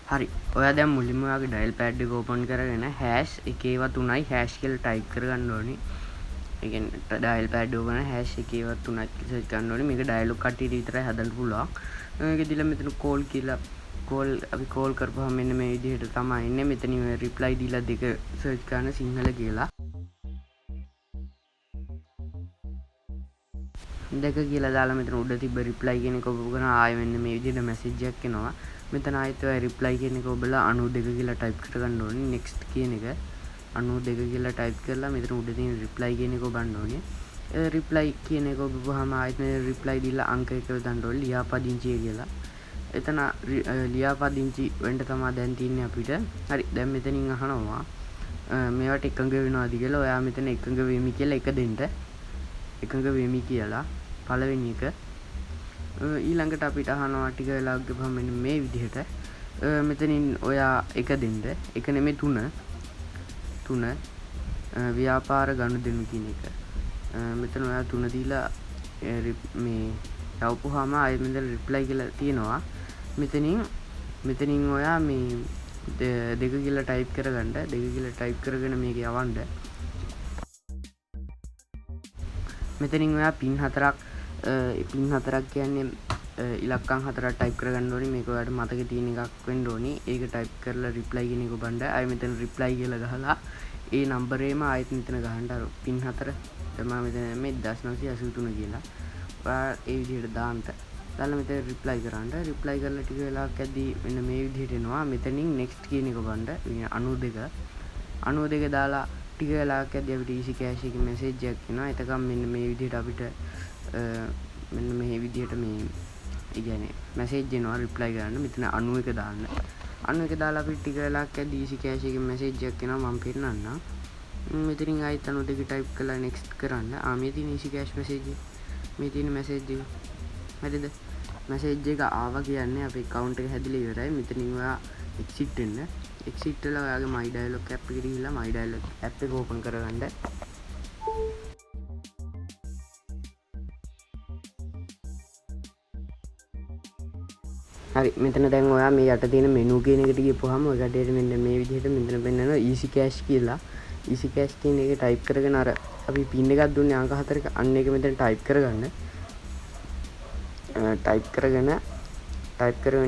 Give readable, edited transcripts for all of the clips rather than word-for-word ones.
හරි. ඔයා දැන් මුලින්ම ඔයාගේ ඩයල් පෑඩ් එක ඕපන් කරගෙන හෑෂ් එකේවත් 3යි හෑෂ් කියලා ටයිප් කරගන්න ඕනේ. ඒ කියන්නේ ඩයල් පෑඩ් ඕපන් හෑෂ් එකේවත් 3යි කියලා සර්ච් කරන්න ඕනේ. මේක ඩයලොග් කට්ටියට විතරයි හදන්න පුළුවන්. මේකෙදිලා මෙතන කෝල් කියලා අපි කෝල් කරපුවාම මෙන්න මේ විදිහට තමයි එන්නේ. මෙතනින් රිප්ලයි දීලා දෙක සර්ච් කරන සිංහල කියලා. දෙක කියලා දාලා මෙතන උඩ තිබ්බ රිප්ලයි කියන එක ඔබ කරන ආයෙ මෙන්න මේ විදිහට මැසේජ් එකක් එනවා. මෙතන ආයෙත් ඔය රිප්ලයි කියන එක ඔබලා 92 කියලා ටයිප් කරගන්න ඕනේ. නෙක්ස්ට් කියන එක 92 කියලා ටයිප් කරලා මෙතන උඩ තියෙන රිප්ලයි කියන එක ඔබන්න ඕනේ. ඒ රිප්ලයි කියන එක ඔබවහම ආයෙත් මේ රිප්ලයි දීලා අංක එක දාන්න ඕනේ ලියාපදිංචිය කියලා. එතන ලියාපදිංචි වෙන්න තමයි දැන් තියන්නේ අපිට. හරි. දැන් මෙතනින් අහනවා මේවට එකඟ වෙනවද කියලා. ඔයා මෙතන එකඟ වෙමි කියලා එක දෙන්න. එකඟ වෙමි කියලා පළවෙනි එක. ඊළඟට අපිට අහනවා ටික වෙලාවක් ගිහම මෙන්න මේ විදිහට මෙතනින් ඔයා එක දෙන්න. එක නෙමෙයි 3 ව්‍යාපාර ගනුදෙනු කියන එක. මෙතන ඔයා 3 දීලා මේ යවපුවාම ආයෙ මෙතන රිප්ලයි කියලා තියෙනවා. මෙතනින් ඔයා මේ දෙක කියලා ටයිප් කරගන්න. දෙක කියලා ටයිප් කරගෙන මේක යවන්න. මෙතනින් ඔයා පින් 4ක් කියන්නේ ඉලක්කම් 4ක් ටයිප් කරගන්න ඕනේ. මේක ඔයාලට මතකේ තියෙන එකක් වෙන්න ඕනේ. ඒක ටයිප් කරලා රිප්ලයි කියන එක ඔබන්න. ආයෙ මෙතන රිප්ලයි කියලා ගහලා ඒ නම්බරේම ආයෙත් මෙතන ගහන්න අර පින් 4 තමයි මෙතන මේ 1983 කියලා. ඔයා ඒ විදිහට දාන්න. දාලා මෙතන රිප්ලයි කරන්න. රිප්ලයි කරලා ටික වෙලාවක් යද්දී මෙන්න මේ විදිහට එනවා. මෙතනින් next කියන එක ඔබන්න. 92 දාලා ටික වෙලාවක් යද්දී අපිට easy cash එකේ මැසේජ් එකක් එනවා. එතකම් මෙන්න මේ විදිහට අපිට මෙන්න මේ විදිහට මේ කියන්නේ මැසේජ් එනවා රිප්ලයි කරන්න. මෙතන 91 දාන්න. 91 දාලා අපිට ටික වෙලාවක් යද්දී easy cash එකේ මැසේජ් එකක් එනවා. මම පෙන්නන්නම්. මෙතනින් ආයෙත් 92 ටයිප් කරලා next කරන්න. මේ තියෙන easy cash message එක. මේ තියෙන message එක. හරිද? message එක ආවා කියන්නේ අපේ account එක හැදිලා ඉවරයි. මෙතනින් ඔයා exit වෙන්න. exit වෙලා ඔයාගේ my dialog app එකට ගිහිල්ලා my dialog app එක open කරගන්න. හරි. මෙතන දැන් ඔයා මේ යට තියෙන menu කියන එකට ගිහපුවාම ඔය ගැටේට මෙන්න මේ විදිහට මෙතන පෙන්නනවා easy cash කියලා. easy cash කියන එක ටයිප් කරගෙන අර අපි pin එකක් දුන්නේ අංක 4ක අන්න එක මෙතන ටයිප් කරගන්න. ටයිප් කරගෙන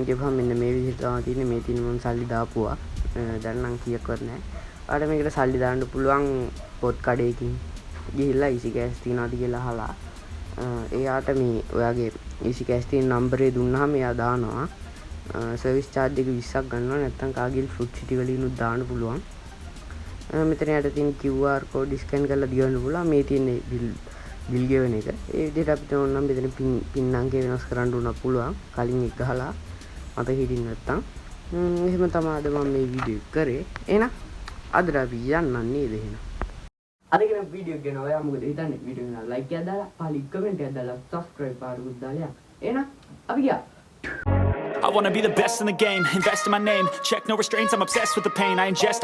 ගිහපුවාම මෙන්න මේ විදිහට තමයි තියෙන්නේ. මේ තියෙන මම සල්ලි දාපුවා. දැන් නම් කීයක්වත් නැහැ. ඔයාලට මේකට සල්ලි දාන්න පුළුවන් පොත් කඩේකින් ගිහිල්ලා easy cash තියනවාද කියලා අහලා එයාට මේ ඔයාගේ easy cash තියෙන නම්බරේ දුන්නාම එයා දානවා. සර්විස් charge එක 20ක් ගන්නවා. නැත්නම් කාගිල් ෆුඩ් සිටි වලිනුත් දාන්න පුළුවන්. මෙතන යට තියෙන QR code scan කරලා දියවන්න පුළුවන්. මේ තියෙන බිල් ගෙවන එක. ඒ විදිහට අපිට ඕන නම් මෙතන පින් අංකය වෙනස් කරන්න උනත් පුළුවන්. කලින් එක ගහලා මතක හිටින්න නැත්නම්. එහෙම තමයි අද මම මේ වීඩියෝ කරේ. එහෙනම් අද අපි යන්න නේද එහෙනම්. අද කියන වීඩියෝ ගැන ඔයා මොකද හිතන්නේ? වීඩියෝ එක ලයික් එකක් දාලා, පහලින් කමෙන්ට් එකක් දාලා, subscribe පාරුත් දාලා. එහෙනම් අපි ගියා. I wanna be the best in the game, invest in my name, check no restraints, I'm obsessed with the pain I ingest.